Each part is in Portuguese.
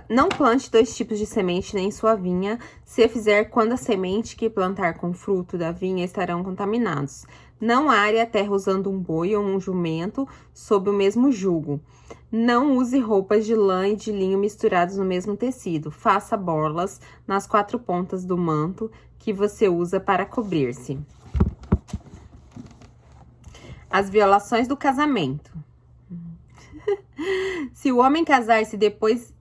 Não plante 2 tipos de semente nem sua vinha, se fizer quando a semente que plantar com fruto da vinha estarão contaminados. Não are a terra usando um boi ou um jumento sob o mesmo jugo. Não use roupas de lã e de linho misturados no mesmo tecido. Faça borlas nas 4 pontas do manto que você usa para cobrir-se. As violações do casamento. Se o homem casar-se depois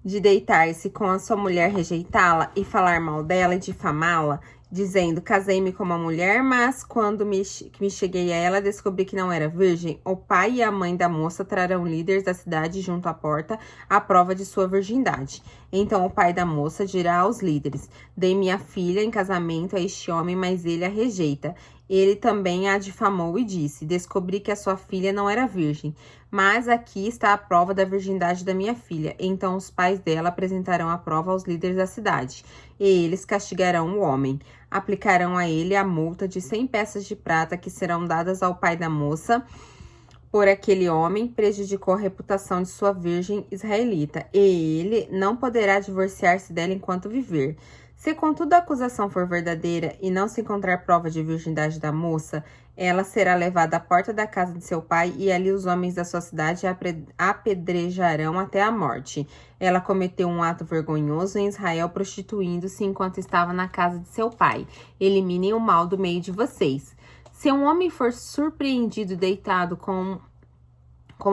de deitar-se com a sua mulher, rejeitá-la e falar mal dela e difamá-la, dizendo, casei-me com uma mulher, mas quando me cheguei a ela, descobri que não era virgem, o pai e a mãe da moça trarão líderes da cidade junto à porta à prova de sua virgindade. Então o pai da moça dirá aos líderes, dei minha filha em casamento a este homem, mas ele a rejeita. Ele também a difamou e disse, descobri que a sua filha não era virgem, mas aqui está a prova da virgindade da minha filha. Então os pais dela apresentarão a prova aos líderes da cidade, e eles castigarão o homem. Aplicarão a ele a multa de 100 peças de prata que serão dadas ao pai da moça, por aquele homem prejudicou a reputação de sua virgem israelita, e ele não poderá divorciar-se dela enquanto viver. Se contudo a acusação for verdadeira e não se encontrar prova de virgindade da moça, ela será levada à porta da casa de seu pai e ali os homens da sua cidade a apedrejarão até a morte. Ela cometeu um ato vergonhoso em Israel, prostituindo-se enquanto estava na casa de seu pai. Eliminem o mal do meio de vocês. Se um homem for surpreendido deitado com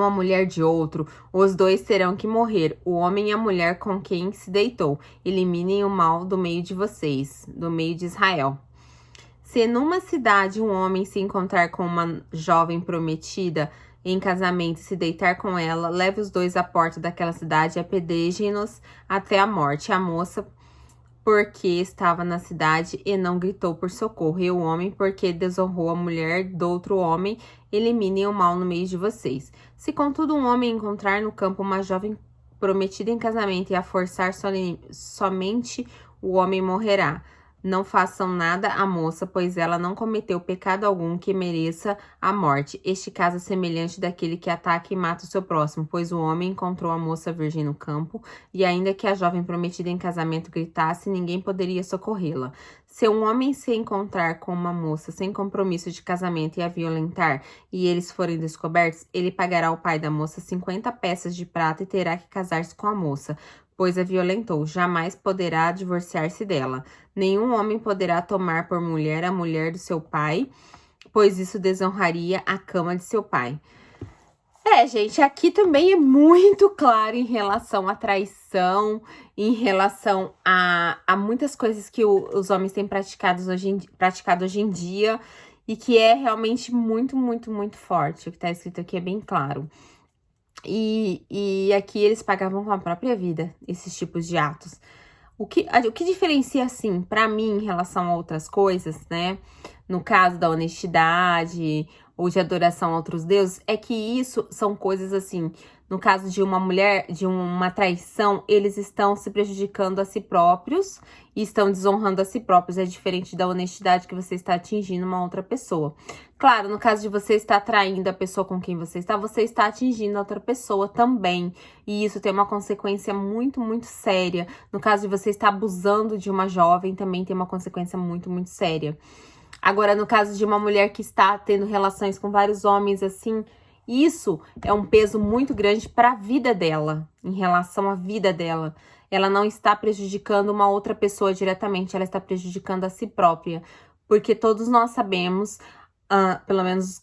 a mulher de outro, os dois terão que morrer, o homem e a mulher com quem se deitou. Eliminem o mal do meio de vocês, do meio de Israel. Se numa cidade um homem se encontrar com uma jovem prometida em casamento e se deitar com ela, leve os dois à porta daquela cidade e apedrejem-nos até a morte. A moça, porque estava na cidade e não gritou por socorro, e o homem, porque desonrou a mulher do outro homem, eliminem o mal no meio de vocês. Se contudo um homem encontrar no campo uma jovem prometida em casamento e a forçar somente, o homem morrerá. Não façam nada à moça, pois ela não cometeu pecado algum que mereça a morte. Este caso é semelhante daquele que ataca e mata o seu próximo, pois o homem encontrou a moça virgem no campo, e ainda que a jovem prometida em casamento gritasse, ninguém poderia socorrê-la. Se um homem se encontrar com uma moça sem compromisso de casamento e a violentar, e eles forem descobertos, ele pagará ao pai da moça 50 peças de prata e terá que casar-se com a moça, pois a violentou, jamais poderá divorciar-se dela. Nenhum homem poderá tomar por mulher a mulher do seu pai, pois isso desonraria a cama de seu pai. Gente, aqui também é muito claro em relação à traição, em relação a muitas coisas que os homens têm praticado hoje em dia, e que é realmente muito, muito, muito forte. O que tá escrito aqui é bem claro. E aqui eles pagavam com a própria vida esses tipos de atos. O que diferencia, assim, pra mim, em relação a outras coisas, né? No caso da honestidade ou de adoração a outros deuses, é que isso são coisas, assim, no caso de uma mulher, de uma traição, eles estão se prejudicando a si próprios e estão desonrando a si próprios. É diferente da honestidade que você está atingindo uma outra pessoa. Claro, no caso de você estar traindo a pessoa com quem você está atingindo a outra pessoa também. E isso tem uma consequência muito, muito séria. No caso de você estar abusando de uma jovem, também tem uma consequência muito, muito séria. Agora, no caso de uma mulher que está tendo relações com vários homens, assim, isso é um peso muito grande para a vida dela, em relação à vida dela. Ela não está prejudicando uma outra pessoa diretamente, ela está prejudicando a si própria. Porque todos nós sabemos, pelo menos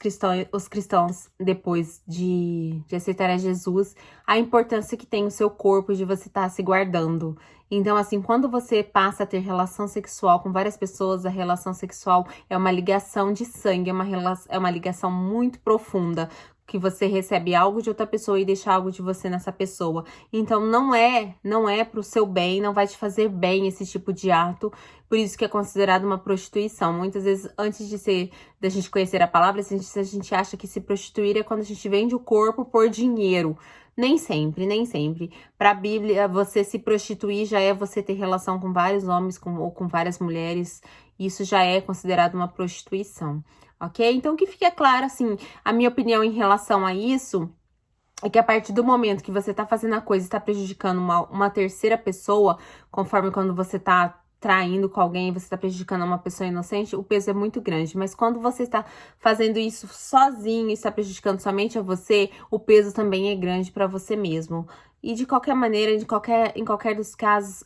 os cristãos, depois de aceitar a Jesus, a importância que tem o seu corpo, de você estar se guardando. Então, assim, quando você passa a ter relação sexual com várias pessoas, a relação sexual é uma ligação de sangue, é uma ligação muito profunda, que você recebe algo de outra pessoa e deixa algo de você nessa pessoa. Então, não é pro seu bem, não vai te fazer bem esse tipo de ato, por isso que é considerado uma prostituição. Muitas vezes, antes da gente conhecer a palavra, a gente acha que se prostituir é quando a gente vende o corpo por dinheiro. Nem sempre, nem sempre. Para a Bíblia, você se prostituir já é você ter relação com vários homens ou com várias mulheres. Isso já é considerado uma prostituição, ok? Então, que fique claro, assim, a minha opinião em relação a isso é que a partir do momento que você tá fazendo a coisa e tá prejudicando uma terceira pessoa, conforme quando você tá traindo com alguém, você tá prejudicando uma pessoa inocente, o peso é muito grande. Mas quando você está fazendo isso sozinho e está prejudicando somente a você, o peso também é grande para você mesmo. E de qualquer maneira, em qualquer dos casos,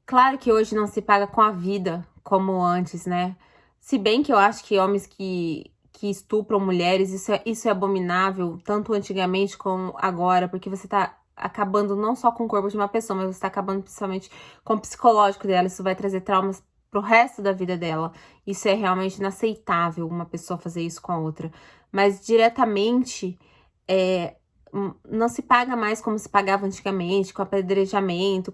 claro que hoje não se paga com a vida como antes, né? Se bem que eu acho que homens que estupram mulheres, isso é abominável, tanto antigamente como agora, porque você tá acabando não só com o corpo de uma pessoa, mas você tá acabando principalmente com o psicológico dela. Isso vai trazer traumas pro resto da vida dela. Isso é realmente inaceitável, uma pessoa fazer isso com a outra. Mas diretamente, não se paga mais como se pagava antigamente, com apedrejamento,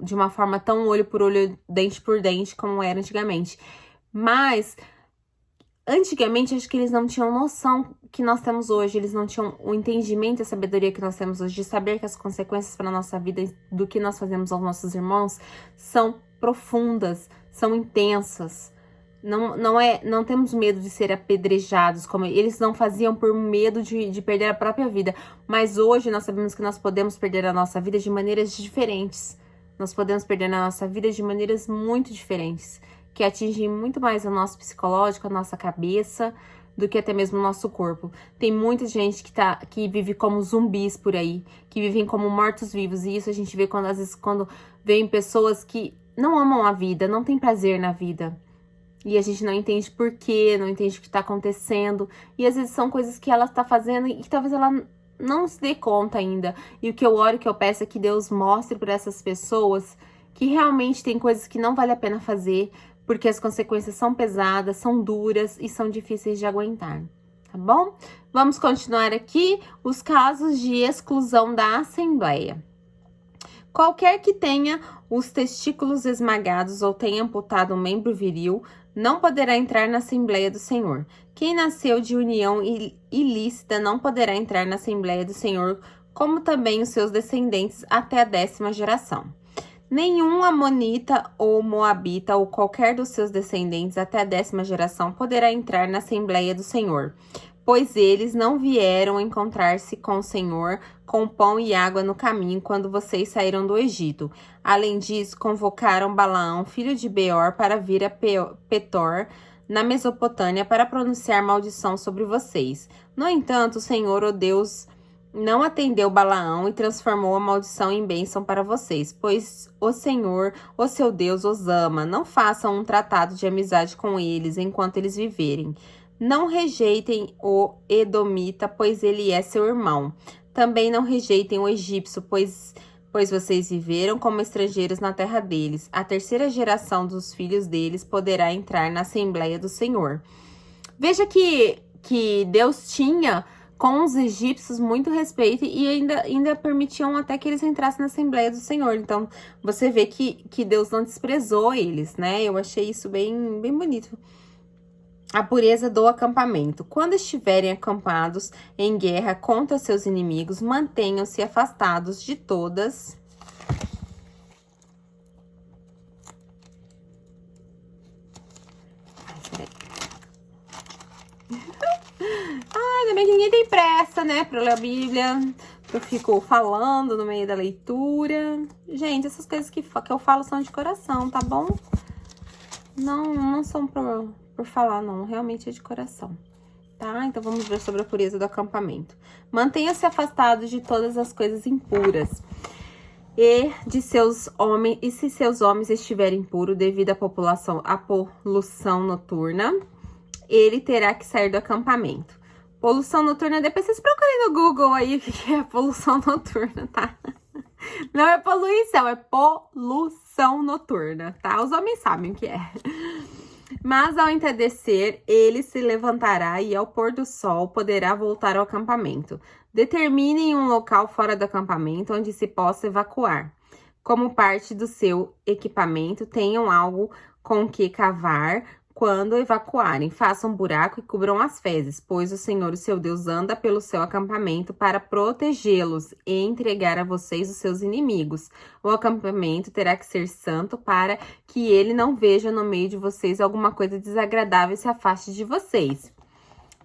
de uma forma tão olho por olho, dente por dente, como era antigamente. Mas antigamente, acho que eles não tinham noção que nós temos hoje, eles não tinham o entendimento e a sabedoria que nós temos hoje, de saber que as consequências para a nossa vida do que nós fazemos aos nossos irmãos são profundas, são intensas. Não temos medo de ser apedrejados, como eles não faziam por medo de perder a própria vida. Mas hoje nós sabemos que nós podemos perder a nossa vida de maneiras diferentes. Nós podemos perder a nossa vida de maneiras muito diferentes, que atingem muito mais o nosso psicológico, a nossa cabeça, do que até mesmo o nosso corpo. Tem muita gente que vive como zumbis por aí, que vivem como mortos-vivos, e isso a gente vê às vezes quando vem pessoas que não amam a vida, não têm prazer na vida. E a gente não entende por quê, não entende o que tá acontecendo. E às vezes são coisas que ela tá fazendo e que talvez ela não se dê conta ainda. E o que eu oro, que eu peço é que Deus mostre para essas pessoas que realmente tem coisas que não vale a pena fazer, porque as consequências são pesadas, são duras e são difíceis de aguentar, tá bom? Vamos continuar aqui os casos de exclusão da Assembleia. Qualquer que tenha os testículos esmagados ou tenha amputado um membro viril, não poderá entrar na Assembleia do Senhor. Quem nasceu de união ilícita não poderá entrar na Assembleia do Senhor, como também os seus descendentes até a 10ª geração. Nenhum amonita ou moabita ou qualquer dos seus descendentes até a 10ª geração poderá entrar na Assembleia do Senhor, pois eles não vieram encontrar-se com o Senhor com pão e água no caminho quando vocês saíram do Egito. Além disso, convocaram Balaão, filho de Beor, para vir a Petor, na Mesopotâmia, para pronunciar maldição sobre vocês. No entanto, o Senhor, o Deus, não atendeu Balaão e transformou a maldição em bênção para vocês, pois o Senhor, o seu Deus, os ama. Não façam um tratado de amizade com eles enquanto eles viverem. Não rejeitem o Edomita, pois ele é seu irmão. Também não rejeitem o egípcio, pois vocês viveram como estrangeiros na terra deles. A 3ª geração dos filhos deles poderá entrar na Assembleia do Senhor. Veja que Deus tinha com os egípcios muito respeito e ainda permitiam até que eles entrassem na Assembleia do Senhor. Então, você vê que Deus não desprezou eles, né? Eu achei isso bem, bem bonito. A pureza do acampamento. Quando estiverem acampados em guerra contra seus inimigos, mantenham-se afastados de todas ainda bem que ninguém tem pressa, né, pra ler a Bíblia. Eu fico falando no meio da leitura. Gente, essas coisas que eu falo são de coração, tá bom? Não são por falar, não. Realmente é de coração, tá? Então, vamos ver sobre a pureza do acampamento. Mantenha-se afastado de todas as coisas impuras. E se seus homens estiverem puros devido à poluição noturna, ele terá que sair do acampamento. Poluição noturna, depois vocês procurem no Google aí o que é poluição noturna, tá? Não é poluição, é poluição noturna, tá? Os homens sabem o que é. Mas ao entardecer, ele se levantará e ao pôr do sol poderá voltar ao acampamento. Determinem um local fora do acampamento onde se possa evacuar. Como parte do seu equipamento, tenham algo com que cavar quando evacuarem. Façam um buraco e cubram as fezes, pois o Senhor, o seu Deus, anda pelo seu acampamento para protegê-los e entregar a vocês os seus inimigos. O acampamento terá que ser santo para que ele não veja no meio de vocês alguma coisa desagradável e se afaste de vocês.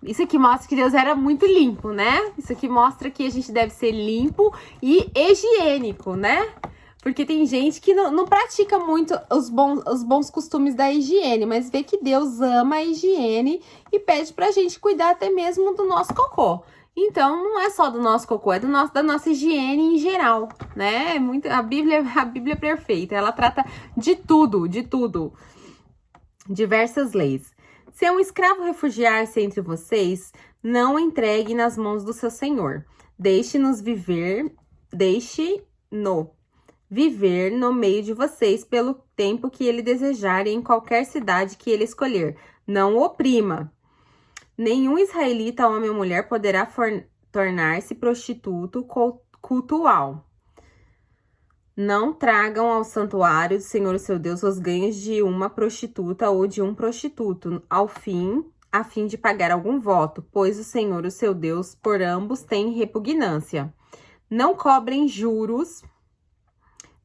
Isso aqui mostra que Deus era muito limpo, né? Isso aqui mostra que a gente deve ser limpo e higiênico, né? Porque tem gente que não pratica muito os bons costumes da higiene, mas vê que Deus ama a higiene e pede pra gente cuidar até mesmo do nosso cocô. Então, não é só do nosso cocô, é da nossa higiene em geral, né? A Bíblia é perfeita, ela trata de tudo, de tudo. Diversas leis. Se um escravo refugiar-se entre vocês, não o entregue nas mãos do seu senhor. Deixe-no viver no meio de vocês pelo tempo que ele desejar e em qualquer cidade que ele escolher. Não o oprima. Nenhum israelita, homem ou mulher, poderá tornar-se prostituto cultual. Não tragam ao santuário do Senhor seu Deus os ganhos de uma prostituta ou de um prostituto, a fim de pagar algum voto, pois o Senhor, o seu Deus, por ambos tem repugnância. Não cobrem juros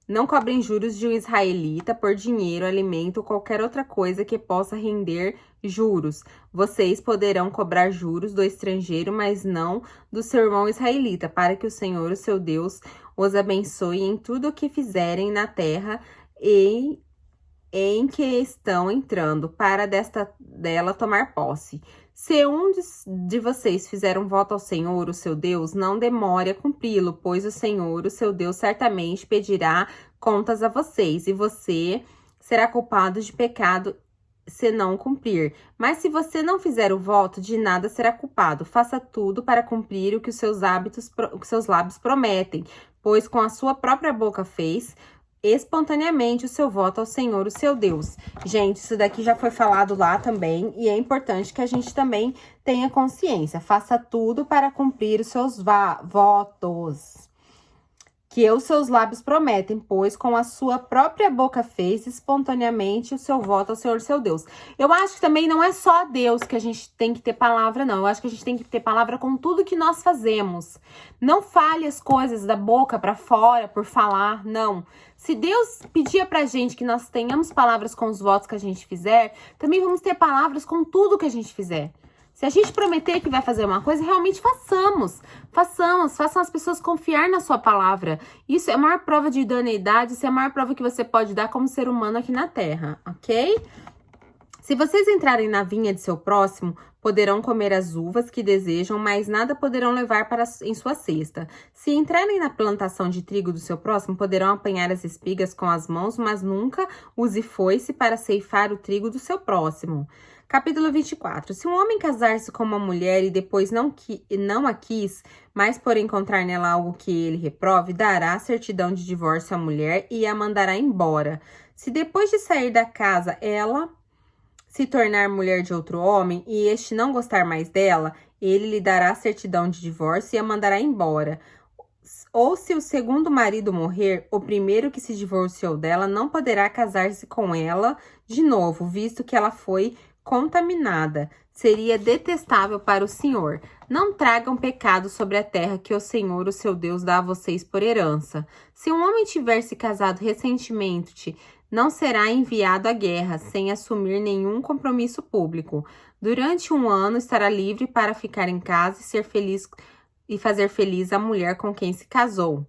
de um israelita por dinheiro, alimento ou qualquer outra coisa que possa render juros. Vocês poderão cobrar juros do estrangeiro, mas não do seu irmão israelita, para que o Senhor, o seu Deus, os abençoe em tudo o que fizerem na terra em que estão entrando, para dela tomar posse. Se um de vocês fizer um voto ao Senhor, o seu Deus, não demore a cumpri-lo, pois o Senhor, o seu Deus, certamente pedirá contas a vocês, e você será culpado de pecado se não cumprir. Mas se você não fizer o voto, de nada será culpado. Faça tudo para cumprir o que os seus lábios prometem, pois com a sua própria boca fez espontaneamente o seu voto ao Senhor, o seu Deus. Gente, isso daqui já foi falado lá também, e é importante que a gente também tenha consciência. Faça tudo para cumprir os seus votos que os seus lábios prometem, pois com a sua própria boca fez espontaneamente o seu voto ao Senhor, seu Deus. Eu acho que também não é só a Deus que a gente tem que ter palavra, não. Eu acho que a gente tem que ter palavra com tudo que nós fazemos. Não fale as coisas da boca para fora por falar, não. Se Deus pedia pra gente que nós tenhamos palavras com os votos que a gente fizer, também vamos ter palavras com tudo que a gente fizer. Se a gente prometer que vai fazer uma coisa, realmente façam as pessoas confiar na sua palavra. Isso é a maior prova de idoneidade, isso é a maior prova que você pode dar como ser humano aqui na Terra, ok? Se vocês entrarem na vinha de seu próximo, poderão comer as uvas que desejam, mas nada poderão levar em sua cesta. Se entrarem na plantação de trigo do seu próximo, poderão apanhar as espigas com as mãos, mas nunca use foice para ceifar o trigo do seu próximo. Capítulo 24. Se um homem casar-se com uma mulher e depois não a quis, mas por encontrar nela algo que ele reprove, dará certidão de divórcio à mulher e a mandará embora. Se depois de sair da casa ela se tornar mulher de outro homem e este não gostar mais dela, ele lhe dará certidão de divórcio e a mandará embora. Ou se o segundo marido morrer, o primeiro que se divorciou dela não poderá casar-se com ela de novo, visto que ela foi contaminada. Seria detestável para o Senhor. Não tragam pecado sobre a terra que o Senhor, o seu Deus, dá a vocês por herança. Se um homem tiver se casado recentemente, não será enviado à guerra sem assumir nenhum compromisso público. Durante 1 ano estará livre para ficar em casa e ser feliz e fazer feliz a mulher com quem se casou.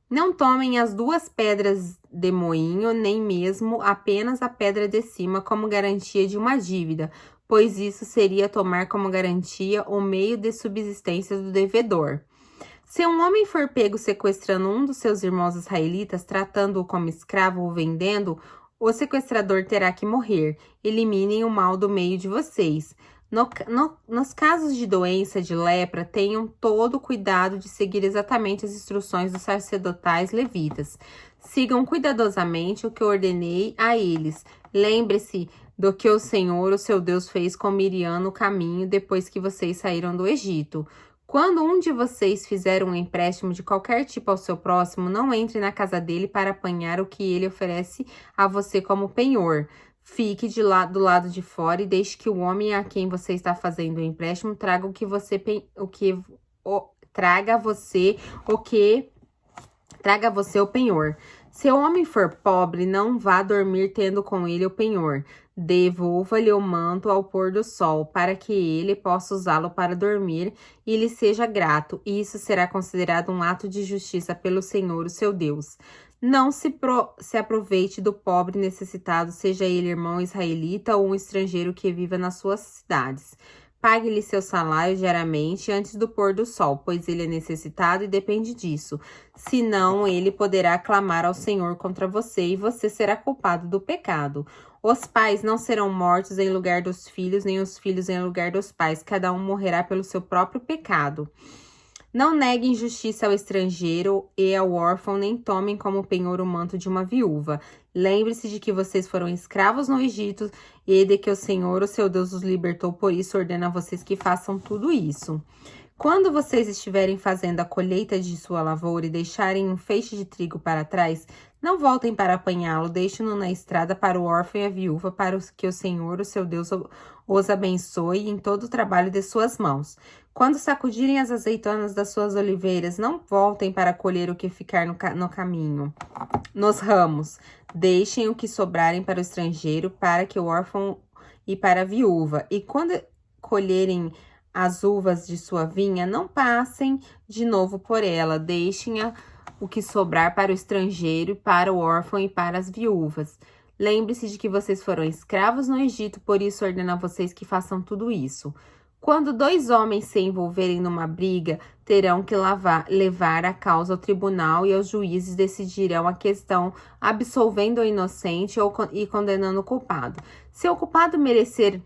Não tomem as 2 pedras de moinho, nem mesmo apenas a pedra de cima como garantia de uma dívida, pois isso seria tomar como garantia o meio de subsistência do devedor. Se um homem for pego sequestrando um dos seus irmãos israelitas, tratando-o como escravo ou vendendo, o sequestrador terá que morrer. Eliminem o mal do meio de vocês. Nos casos de doença, de lepra, tenham todo o cuidado de seguir exatamente as instruções dos sacerdotais levitas. Sigam cuidadosamente o que eu ordenei a eles. Lembre-se do que o Senhor, o seu Deus, fez com Miriam no caminho depois que vocês saíram do Egito. Quando um de vocês fizer um empréstimo de qualquer tipo ao seu próximo, não entre na casa dele para apanhar o que ele oferece a você como penhor. Fique do lado de fora e deixe que o homem a quem você está fazendo o empréstimo traga traga a você o penhor. Se o homem for pobre, não vá dormir tendo com ele o penhor. Devolva-lhe o manto ao pôr do sol, para que ele possa usá-lo para dormir e lhe seja grato, e isso será considerado um ato de justiça pelo Senhor, o seu Deus. Não se aproveite do pobre necessitado, seja ele irmão israelita ou um estrangeiro que viva nas suas cidades. Pague-lhe seu salário diariamente antes do pôr do sol, pois ele é necessitado e depende disso. Senão, ele poderá clamar ao Senhor contra você e você será culpado do pecado. Os pais não serão mortos em lugar dos filhos, nem os filhos em lugar dos pais. Cada um morrerá pelo seu próprio pecado. Não neguem justiça ao estrangeiro e ao órfão, nem tomem como penhor o manto de uma viúva. Lembre-se de que vocês foram escravos no Egito e de que o Senhor, o seu Deus, os libertou, por isso ordena a vocês que façam tudo isso. Quando vocês estiverem fazendo a colheita de sua lavoura e deixarem um feixe de trigo para trás, não voltem para apanhá-lo, deixem-no na estrada para o órfão e a viúva, para que o Senhor, o seu Deus, os abençoe em todo o trabalho de suas mãos. Quando sacudirem as azeitonas das suas oliveiras, não voltem para colher o que ficar no caminho, nos ramos. Deixem o que sobrarem para o estrangeiro, para que o órfão e para a viúva. E quando colherem as uvas de sua vinha, não passem de novo por ela. Deixem o que sobrar para o estrangeiro, para o órfão e para as viúvas. Lembre-se de que vocês foram escravos no Egito, por isso ordeno a vocês que façam tudo isso. Quando dois homens se envolverem numa briga, terão que levar a causa ao tribunal e os juízes decidirão a questão, absolvendo o inocente e condenando o culpado. Se o culpado merecer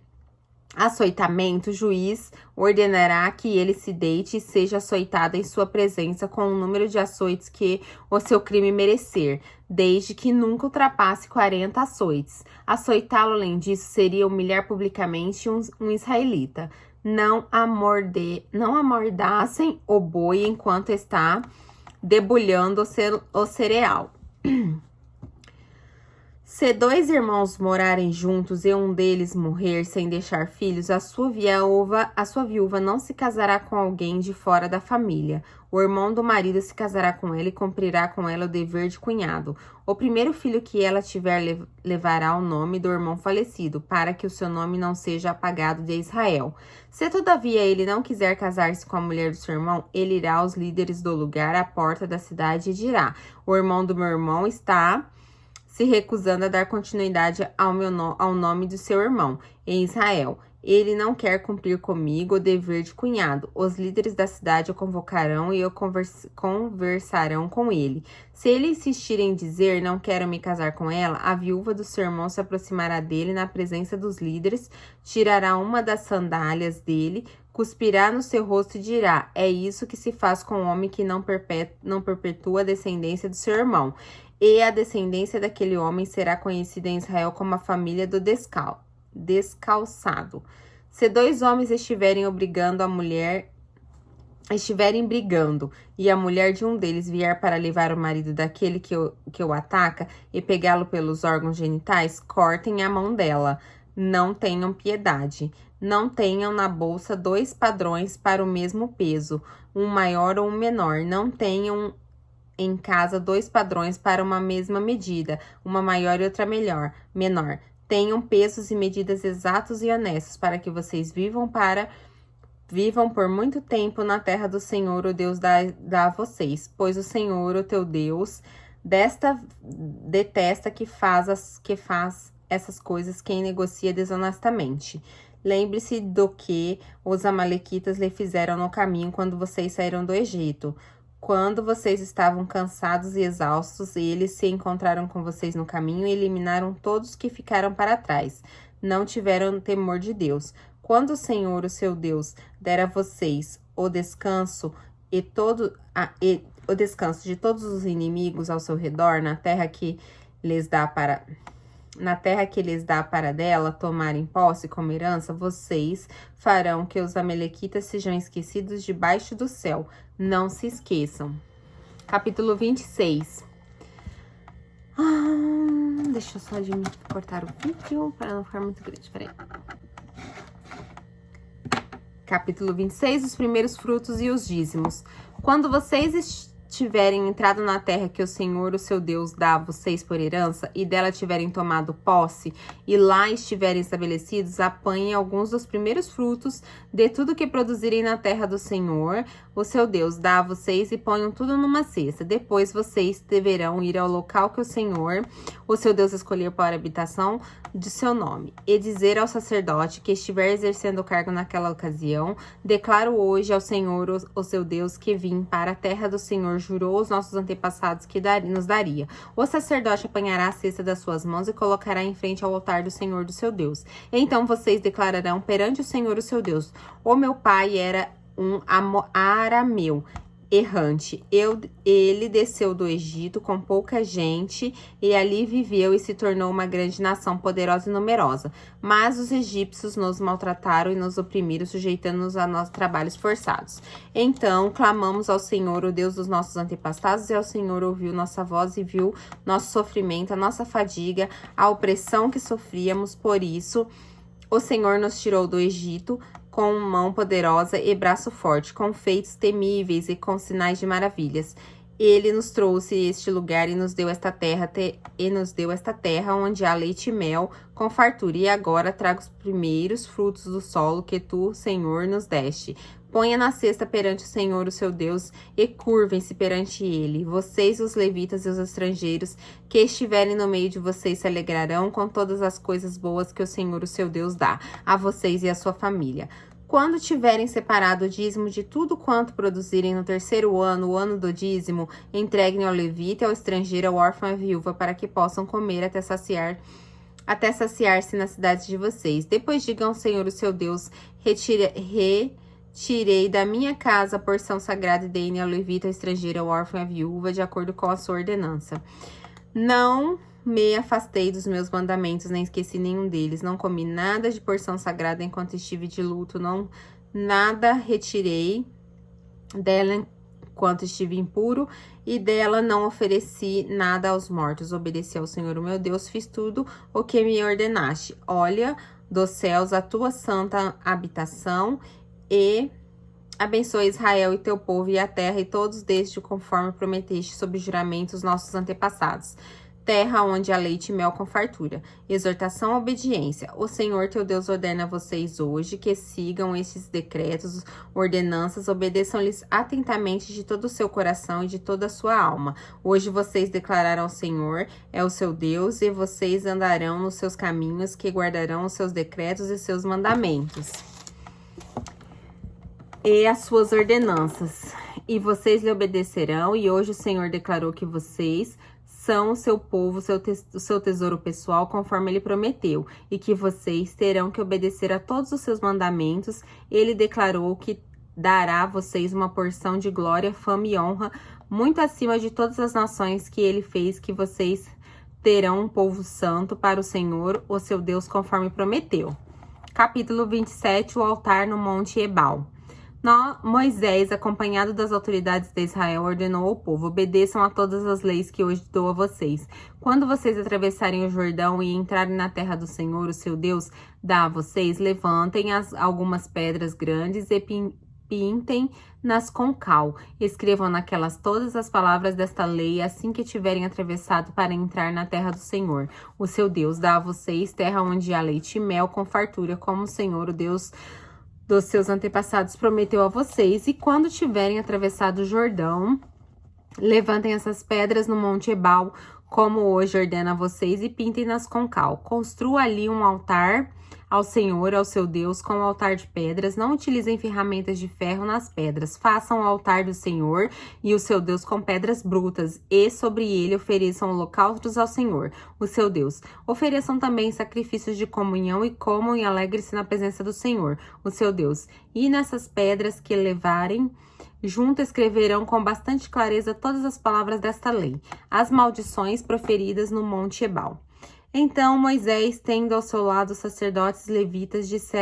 açoitamento, o juiz ordenará que ele se deite e seja açoitado em sua presença com o número de açoites que o seu crime merecer, desde que nunca ultrapasse 40 açoites. Açoitá-lo, além disso, seria humilhar publicamente um israelita. Não amordassem o boi enquanto está debulhando o cereal. Se dois irmãos morarem juntos e um deles morrer sem deixar filhos, a sua viúva não se casará com alguém de fora da família. O irmão do marido se casará com ela e cumprirá com ela o dever de cunhado. O primeiro filho que ela tiver levará o nome do irmão falecido, para que o seu nome não seja apagado de Israel. Se todavia ele não quiser casar-se com a mulher do seu irmão, ele irá aos líderes do lugar à porta da cidade e dirá: o irmão do meu irmão está se recusando a dar continuidade ao nome do seu irmão em Israel. Ele não quer cumprir comigo o dever de cunhado. Os líderes da cidade o convocarão e conversarão com ele. Se ele insistir em dizer, não quero me casar com ela, a viúva do seu irmão se aproximará dele na presença dos líderes, tirará uma das sandálias dele, cuspirá no seu rosto e dirá: é isso que se faz com o homem que não perpetua a descendência do seu irmão. E a descendência daquele homem será conhecida em Israel como a família do descalçado. Se dois homens estiverem brigando, e a mulher de um deles vier para levar o marido daquele que o ataca e pegá-lo pelos órgãos genitais, cortem a mão dela. Não tenham piedade. Não tenham na bolsa 2 padrões para o mesmo peso, um maior ou um menor. Não tenham em casa 2 padrões para uma mesma medida, uma maior e outra menor. Tenham pesos e medidas exatos e honestos, para que vocês vivam por muito tempo na terra do Senhor, o Deus dá a vocês. Pois o Senhor, o teu Deus, detesta que faz essas coisas quem negocia desonestamente. Lembre-se do que os amalequitas lhe fizeram no caminho quando vocês saíram do Egito. Quando vocês estavam cansados e exaustos, eles se encontraram com vocês no caminho e eliminaram todos que ficaram para trás. Não tiveram temor de Deus. Quando o Senhor, o seu Deus, der a vocês o descanso de todos os inimigos ao seu redor, na terra que lhes dá para dela tomarem posse como herança, vocês farão que os amalequitas sejam esquecidos debaixo do céu. Não se esqueçam. Capítulo 26. Deixa eu só cortar o vídeo para não ficar muito grande. Peraí. Capítulo 26. Os primeiros frutos e os dízimos. Quando vocês tiverem entrado na terra que o Senhor, o seu Deus, dá a vocês por herança, e dela tiverem tomado posse, e lá estiverem estabelecidos, apanhem alguns dos primeiros frutos de tudo que produzirem na terra do Senhor, o seu Deus, dá a vocês, e ponham tudo numa cesta. Depois vocês deverão ir ao local que o Senhor, o seu Deus, escolher para a habitação de seu nome, e dizer ao sacerdote que estiver exercendo o cargo naquela ocasião: declaro hoje ao Senhor, o seu Deus, que vim para a terra do Senhor, jurou aos nossos antepassados que nos daria. O sacerdote apanhará a cesta das suas mãos e colocará em frente ao altar do Senhor, do seu Deus. Então vocês declararão perante o Senhor, o seu Deus: o meu pai era um arameu errante. Ele desceu do Egito com pouca gente e ali viveu e se tornou uma grande nação poderosa e numerosa. Mas os egípcios nos maltrataram e nos oprimiram, sujeitando-nos a nossos trabalhos forçados. Então clamamos ao Senhor, o Deus dos nossos antepassados, e ao Senhor ouviu nossa voz e viu nosso sofrimento, a nossa fadiga, a opressão que sofríamos. Por isso, o Senhor nos tirou do Egito com mão poderosa e braço forte, com feitos temíveis e com sinais de maravilhas. Ele nos trouxe este lugar e nos deu esta terra, onde há leite e mel com fartura. E agora traga os primeiros frutos do solo que tu, Senhor, nos deste. Ponha na cesta perante o Senhor, o seu Deus, e curvem-se perante ele. Vocês, os levitas e os estrangeiros que estiverem no meio de vocês, se alegrarão com todas as coisas boas que o Senhor, o seu Deus, dá a vocês e a sua família. Quando tiverem separado o dízimo de tudo quanto produzirem no terceiro ano, o ano do dízimo, entreguem ao levita, ao estrangeiro, ao órfão e à viúva, para que possam comer até saciar-se nas cidades de vocês. Depois digam ao Senhor, o seu Deus: retirei da minha casa a porção sagrada e dei-ne ao levita, ao estrangeiro, ao órfão e à viúva, de acordo com a sua ordenança. Não me afastei dos meus mandamentos, nem esqueci nenhum deles. Não comi nada de porção sagrada enquanto estive de luto, nada retirei dela enquanto estive impuro, e dela não ofereci nada aos mortos. Obedeci ao Senhor, o meu Deus, fiz tudo o que me ordenaste. Olha dos céus a tua santa habitação, e abençoe Israel e teu povo e a terra, e todos desde conforme prometeste sob juramento os nossos antepassados. Terra onde há leite e mel com fartura. Exortação à obediência. O Senhor teu Deus ordena a vocês hoje que sigam estes decretos, ordenanças, obedeçam-lhes atentamente de todo o seu coração e de toda a sua alma. Hoje vocês declararam ao Senhor, é o seu Deus, e vocês andarão nos seus caminhos, que guardarão os seus decretos e seus mandamentos e as suas ordenanças, e vocês lhe obedecerão. E hoje o Senhor declarou que vocês são o seu povo, o seu tesouro pessoal, conforme ele prometeu, e que vocês terão que obedecer a todos os seus mandamentos. Ele declarou que dará a vocês uma porção de glória, fama e honra, muito acima de todas as nações que ele fez, que vocês terão um povo santo para o Senhor, o seu Deus, conforme prometeu. Capítulo 27, o altar no Monte Ebal. Moisés, acompanhado das autoridades de Israel, ordenou ao povo: obedeçam a todas as leis que hoje dou a vocês. Quando vocês atravessarem o Jordão e entrarem na terra do Senhor, o seu Deus, dá a vocês, levantem algumas pedras grandes e pintem-nas com cal. Escrevam naquelas todas as palavras desta lei, assim que tiverem atravessado para entrar na terra do Senhor, o seu Deus, dá a vocês, terra onde há leite e mel com fartura, como o Senhor, o Deus dos seus antepassados, prometeu a vocês. E quando tiverem atravessado o Jordão, levantem essas pedras no Monte Ebal, como hoje ordena a vocês, e pintem-nas com cal. Construa ali um altar ao Senhor, ao seu Deus, com um altar de pedras. Não utilizem ferramentas de ferro nas pedras. Façam o altar do Senhor e o seu Deus com pedras brutas, e sobre ele ofereçam holocaustos ao Senhor, o seu Deus. Ofereçam também sacrifícios de comunhão, e comam e alegrem-se na presença do Senhor, o seu Deus. E nessas pedras que levarem junto, escreverão com bastante clareza todas as palavras desta lei, as maldições proferidas no Monte Ebal. Então Moisés, tendo ao seu lado os sacerdotes levitas, disse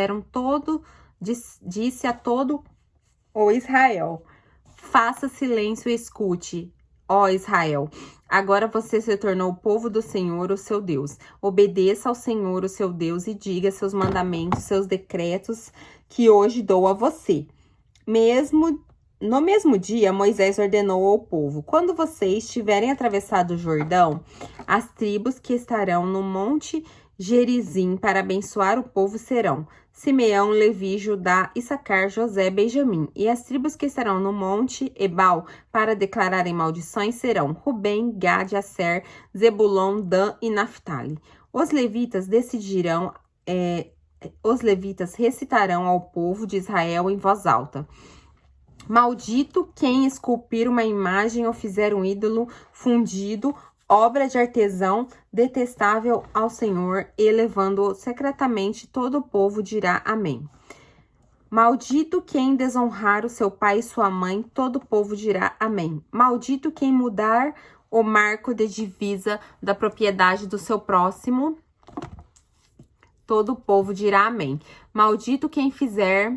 a todo o Israel: faça silêncio e escute, ó Israel. Agora você se tornou o povo do Senhor, o seu Deus. Obedeça ao Senhor, o seu Deus, e diga seus mandamentos, seus decretos, que hoje dou a você. Mesmo No mesmo dia, Moisés ordenou ao povo: quando vocês tiverem atravessado o Jordão, as tribos que estarão no monte Gerizim para abençoar o povo serão Simeão, Levi, Judá, Issacar, José, Benjamim. E as tribos que estarão no monte Ebal para declararem maldições serão Rubem, Gade, Asser, Zebulon, Dan e Naphtali. Os levitas recitarão ao povo de Israel em voz alta: maldito quem esculpir uma imagem ou fizer um ídolo fundido, obra de artesão detestável ao Senhor, e levando-o secretamente, todo o povo dirá amém. Maldito quem desonrar o seu pai e sua mãe, todo o povo dirá amém. Maldito quem mudar o marco de divisa da propriedade do seu próximo, todo o povo dirá amém. Maldito quem fizer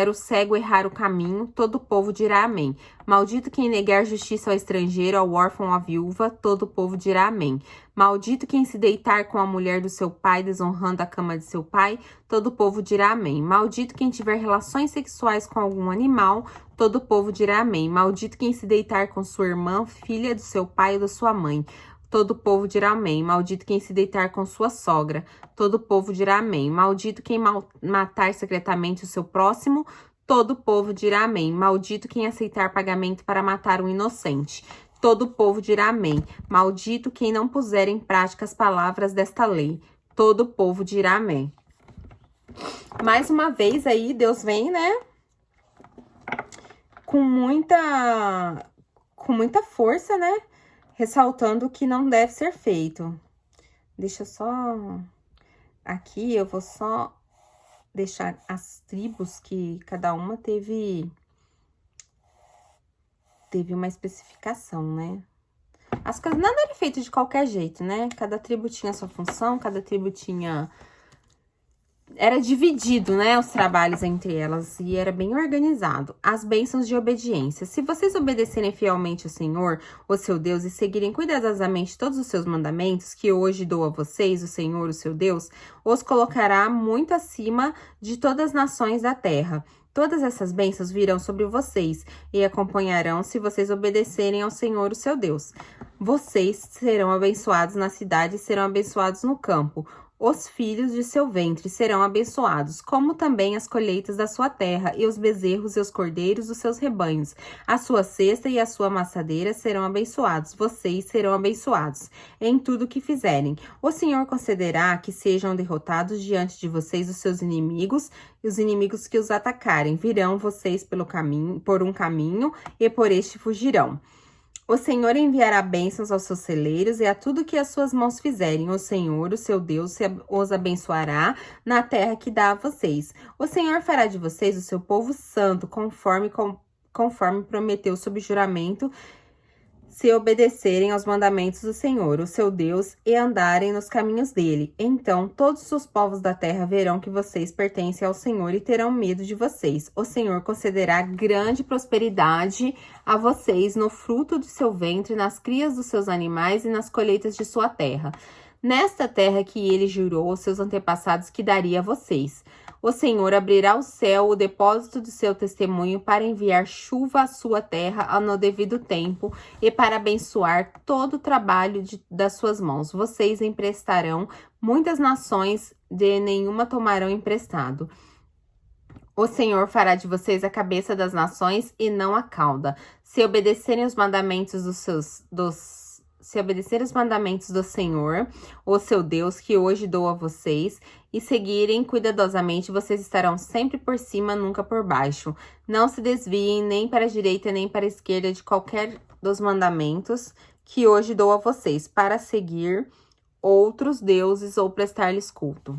o cego errar o caminho, todo o povo dirá amém. Maldito quem negar justiça ao estrangeiro, ao órfão, à viúva, todo o povo dirá amém. Maldito quem se deitar com a mulher do seu pai, desonrando a cama de seu pai, todo o povo dirá amém. Maldito quem tiver relações sexuais com algum animal, todo o povo dirá amém. Maldito quem se deitar com sua irmã, filha do seu pai ou da sua mãe, todo o povo dirá amém. Maldito quem se deitar com sua sogra, todo o povo dirá amém. Maldito quem matar secretamente o seu próximo, todo o povo dirá amém. Maldito quem aceitar pagamento para matar um inocente, todo o povo dirá amém. Maldito quem não puser em prática as palavras desta lei, todo o povo dirá amém. Mais uma vez aí, Deus vem, né? Com muita força, né? Ressaltando que não deve ser feito. Deixa eu só... Aqui eu vou só deixar as tribos que cada uma teve uma especificação, né? As coisas, nada era feito de qualquer jeito, né? Cada tribo tinha sua função, cada tribo tinha... Era dividido, né, os trabalhos entre elas e era bem organizado. As bênçãos de obediência. Se vocês obedecerem fielmente ao Senhor, o seu Deus, e seguirem cuidadosamente todos os seus mandamentos, que hoje dou a vocês, o Senhor, o seu Deus, os colocará muito acima de todas as nações da terra. Todas essas bênçãos virão sobre vocês e acompanharão se vocês obedecerem ao Senhor, o seu Deus. Vocês serão abençoados na cidade e serão abençoados no campo. Os filhos de seu ventre serão abençoados, como também as colheitas da sua terra, e os bezerros e os cordeiros dos seus rebanhos. A sua cesta e a sua amassadeira serão abençoados, vocês serão abençoados em tudo que fizerem. O Senhor concederá que sejam derrotados diante de vocês os seus inimigos, e os inimigos que os atacarem virão vocês por um caminho, e por este fugirão. O Senhor enviará bênçãos aos seus celeiros e a tudo que as suas mãos fizerem. O Senhor, o seu Deus, os abençoará na terra que dá a vocês. O Senhor fará de vocês o seu povo santo, conforme prometeu sob juramento, se obedecerem aos mandamentos do Senhor, o seu Deus, e andarem nos caminhos dele. Então todos os povos da terra verão que vocês pertencem ao Senhor e terão medo de vocês. O Senhor concederá grande prosperidade a vocês no fruto de seu ventre, nas crias dos seus animais e nas colheitas de sua terra. Nesta terra que ele jurou aos seus antepassados que daria a vocês. O Senhor abrirá o céu, o depósito do seu testemunho, para enviar chuva à sua terra no devido tempo e para abençoar todo o trabalho das suas mãos. Vocês emprestarão muitas nações, de nenhuma tomarão emprestado. O Senhor fará de vocês a cabeça das nações e não a cauda. Se obedecerem os mandamentos se obedecer os mandamentos do Senhor, o seu Deus, que hoje dou a vocês, e seguirem cuidadosamente, vocês estarão sempre por cima, nunca por baixo. Não se desviem nem para a direita nem para a esquerda de qualquer dos mandamentos que hoje dou a vocês, para seguir outros deuses ou prestar-lhes culto.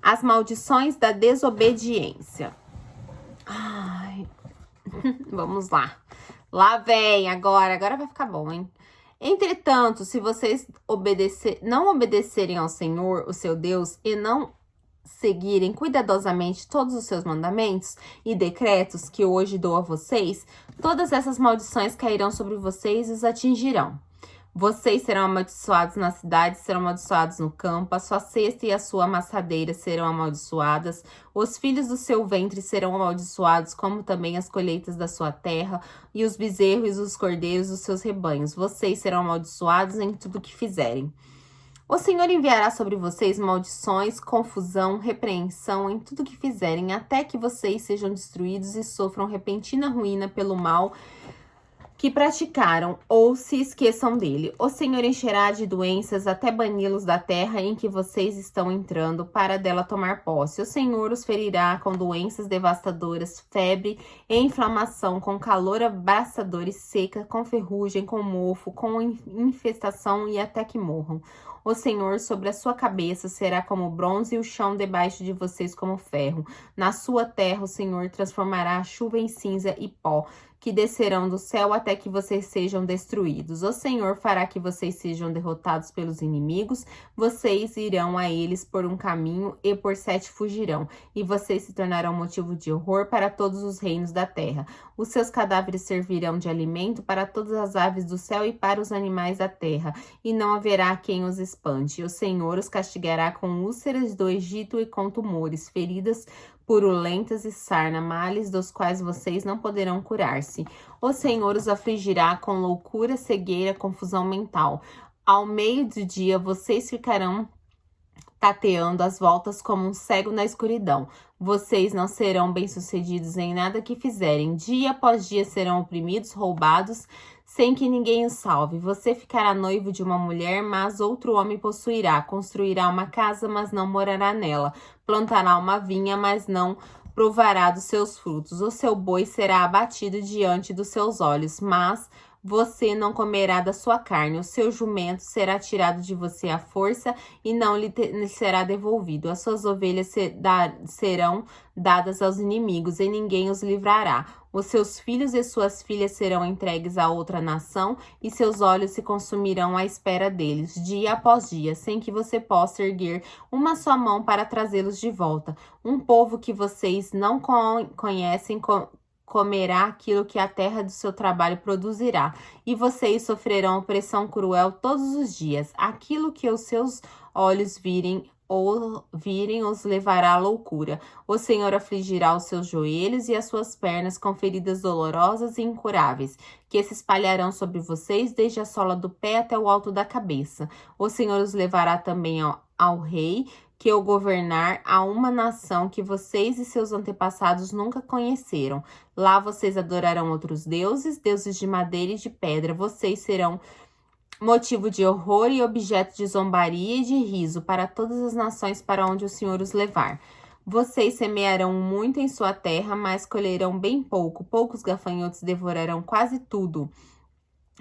As maldições da desobediência. Ai, vamos lá. Lá vem, agora vai ficar bom, hein? Entretanto, se vocês não obedecerem ao Senhor, o seu Deus, e não seguirem cuidadosamente todos os seus mandamentos e decretos que hoje dou a vocês, todas essas maldições cairão sobre vocês e os atingirão. Vocês serão amaldiçoados na cidade, serão amaldiçoados no campo, a sua cesta e a sua amassadeira serão amaldiçoadas, os filhos do seu ventre serão amaldiçoados, como também as colheitas da sua terra, e os bezerros e os cordeiros dos seus rebanhos. Vocês serão amaldiçoados em tudo que fizerem. O Senhor enviará sobre vocês maldições, confusão, repreensão em tudo que fizerem, até que vocês sejam destruídos e sofram repentina ruína pelo mal que praticaram, ou se esqueçam dele. O Senhor encherá de doenças até bani-los da terra em que vocês estão entrando, para dela tomar posse. O Senhor os ferirá com doenças devastadoras, febre e inflamação, com calor abrasador e seca, com ferrugem, com mofo, com infestação e até que morram. O Senhor sobre a sua cabeça será como bronze e o chão debaixo de vocês como ferro. Na sua terra o Senhor transformará a chuva em cinza e pó, que descerão do céu até que vocês sejam destruídos. O Senhor fará que vocês sejam derrotados pelos inimigos, vocês irão a eles por um caminho e por 7 fugirão, e vocês se tornarão motivo de horror para todos os reinos da terra. Os seus cadáveres servirão de alimento para todas as aves do céu e para os animais da terra, e não haverá quem os espante. O Senhor os castigará com úlceras do Egito e com tumores, feridas purulentas e sarna, males dos quais vocês não poderão curar-se. O Senhor os afligirá com loucura, cegueira, confusão mental. Ao meio do dia vocês ficarão tateando as voltas como um cego na escuridão. Vocês não serão bem-sucedidos em nada que fizerem. Dia após dia serão oprimidos, roubados, sem que ninguém os salve. Você ficará noivo de uma mulher, mas outro homem possuirá. Construirá uma casa, mas não morará nela. Plantará uma vinha, mas não provará dos seus frutos. O seu boi será abatido diante dos seus olhos, mas você não comerá da sua carne. O seu jumento será tirado de você à força e não lhe será devolvido. As suas ovelhas serão dadas aos inimigos e ninguém os livrará. Os seus filhos e suas filhas serão entregues a outra nação e seus olhos se consumirão à espera deles, dia após dia, sem que você possa erguer uma só mão para trazê-los de volta. Um povo que vocês não conhecem comerá aquilo que a terra do seu trabalho produzirá, e vocês sofrerão opressão cruel todos os dias. Aquilo que os seus olhos virem os levará à loucura. O Senhor afligirá os seus joelhos e as suas pernas com feridas dolorosas e incuráveis, que se espalharão sobre vocês desde a sola do pé até o alto da cabeça. O Senhor os levará também ao rei, que o governar a uma nação que vocês e seus antepassados nunca conheceram. Lá vocês adorarão outros deuses, deuses de madeira e de pedra. Vocês serão motivo de horror e objeto de zombaria e de riso para todas as nações para onde o Senhor os levar. Vocês semearão muito em sua terra, mas colherão bem pouco. Poucos gafanhotos devorarão quase tudo.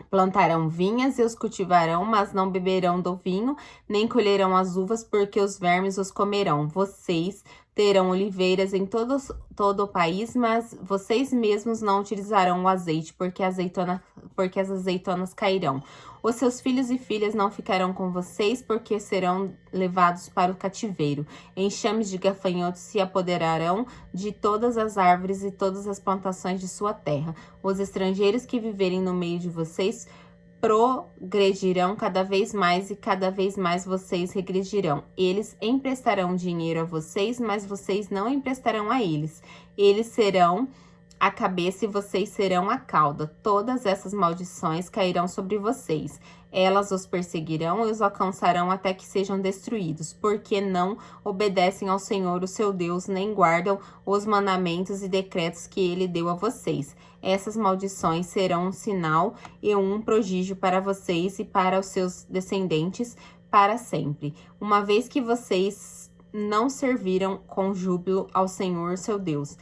Plantarão vinhas e os cultivarão, mas não beberão do vinho, nem colherão as uvas, porque os vermes os comerão. Vocês terão oliveiras em todo o país, mas vocês mesmos não utilizarão o azeite, porque as azeitonas cairão. Os seus filhos e filhas não ficarão com vocês, porque serão levados para o cativeiro. Enxames de gafanhotos se apoderarão de todas as árvores e todas as plantações de sua terra. Os estrangeiros que viverem no meio de vocês progredirão cada vez mais e cada vez mais vocês regredirão. Eles emprestarão dinheiro a vocês, mas vocês não emprestarão a eles. Eles serão a cabeça e vocês serão a cauda. Todas essas maldições cairão sobre vocês. Elas os perseguirão e os alcançarão até que sejam destruídos, porque não obedecem ao Senhor, o seu Deus, nem guardam os mandamentos e decretos que ele deu a vocês. Essas maldições serão um sinal e um prodígio para vocês e para os seus descendentes para sempre, uma vez que vocês não serviram com júbilo ao Senhor, seu Deus.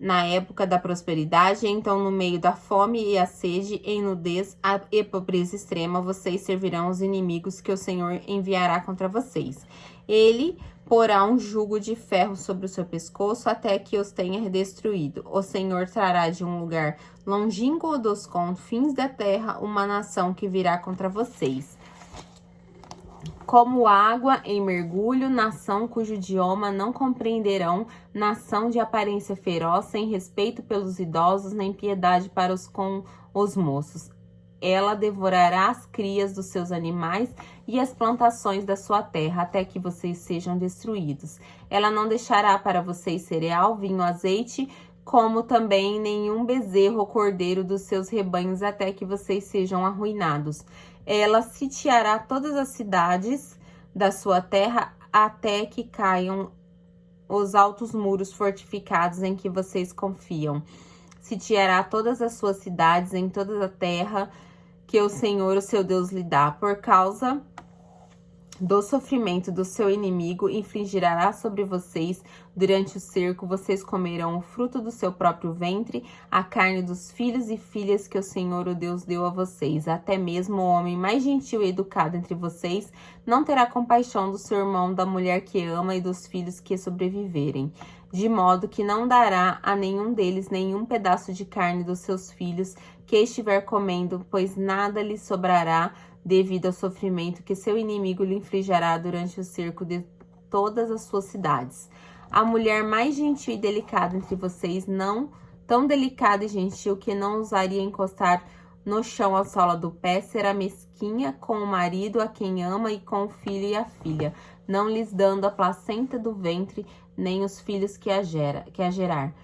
Na época da prosperidade, então no meio da fome e a sede, em nudez e pobreza extrema, vocês servirão os inimigos que o Senhor enviará contra vocês. Ele porá um jugo de ferro sobre o seu pescoço até que os tenha destruído. O Senhor trará de um lugar longínquo dos confins da terra uma nação que virá contra vocês. Como água em mergulho, nação cujo idioma não compreenderão, nação de aparência feroz, sem respeito pelos idosos, nem piedade para com os moços. ela devorará as crias dos seus animais e as plantações da sua terra, até que vocês sejam destruídos. Ela não deixará para vocês cereal, vinho, azeite, como também nenhum bezerro ou cordeiro dos seus rebanhos, até que vocês sejam arruinados. Ela sitiará todas as cidades da sua terra, até que caiam os altos muros fortificados em que vocês confiam. Sitiará todas as suas cidades em toda a terra que o Senhor, o seu Deus, lhe dá. Por causa do sofrimento do seu inimigo, infligirá sobre vocês durante o cerco. Vocês comerão o fruto do seu próprio ventre, a carne dos filhos e filhas que o Senhor, o Deus, deu a vocês. Até mesmo o homem mais gentil e educado entre vocês não terá compaixão do seu irmão, da mulher que ama e dos filhos que sobreviverem, de modo que não dará a nenhum deles nenhum pedaço de carne dos seus filhos que estiver comendo, pois nada lhe sobrará devido ao sofrimento que seu inimigo lhe infligirá durante o cerco de todas as suas cidades. A mulher mais gentil e delicada entre vocês, não tão delicada e gentil que não ousaria encostar no chão a sola do pé, será mesquinha com o marido a quem ama e com o filho e a filha, não lhes dando a placenta do ventre, nem os filhos que a gerar.